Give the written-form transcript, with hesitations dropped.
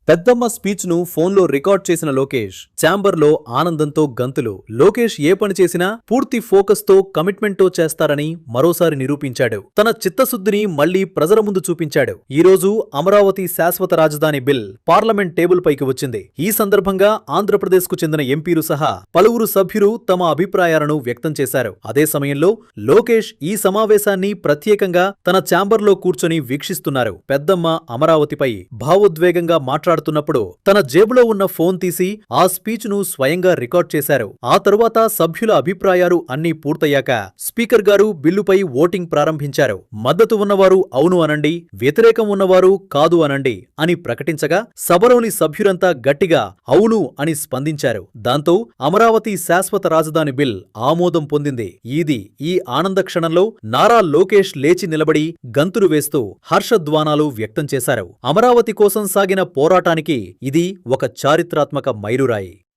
పెద్దమ్మ స్పీచ్ ను ఫోన్లో రికార్డ్ చేసిన లోకేష్ ఛాంబర్లో ఆనందంతో గంతులు. లోకేష్ ఏ పని చేసినా పూర్తి ఫోకస్ తో కమిట్మెంట్ తో చేస్తారని మరోసారి నిరూపించాడు. తన చిత్తశుద్ధిని మళ్లీ ప్రజల ముందు చూపించాడు. ఈ రోజు అమరావతి శాశ్వత రాజధాని బిల్ పార్లమెంట్ టేబుల్ పైకి వచ్చింది. ఈ సందర్భంగా ఆంధ్రప్రదేశ్ కు చెందిన ఎంపీలు సహా పలువురు సభ్యులు తమ అభిప్రాయాలను వ్యక్తం చేశారు. అదే సమయంలో లోకేష్ ఈ సమావేశాన్ని ప్రత్యేకంగా తన ఛాంబర్లో కూర్చొని వీక్షిస్తున్నారు. పెద్దమ్మ అమరావతిపై భావోద్వేగంగా మాట్లాడుతున్నప్పుడు తన జేబులో ఉన్న ఫోన్ తీసి ఆ స్పీచ్ ను స్వయంగా రికార్డ్ చేశారు. ఆ తరువాత సభ్యుల అభిప్రాయాలు అన్నీ పూర్తయ్యాక స్పీకర్ గారు బిల్లుపై ఓటింగ్ ప్రారంభించారు. మద్దతు ఉన్నవారు అవును అనండి, వ్యతిరేకం ఉన్నవారు కాదు అనండి అని ప్రకటించగా సభలోని సభ్యులంతా గట్టిగా అవును అని స్పందించారు. దాంతో అమరావతి శాశ్వత రాజధాని బిల్ ఆమోదం పొందింది. ఈ ఆనంద క్షణంలో నారా లోకేష్ లేచి నిలబడి గంతులు వేస్తూ హర్షధ్వానాలు వ్యక్తం చేశారు. అమరావతి కోసం సాగిన పోరాటానికి ఇది ఒక చారిత్రాత్మక మైలురాయి.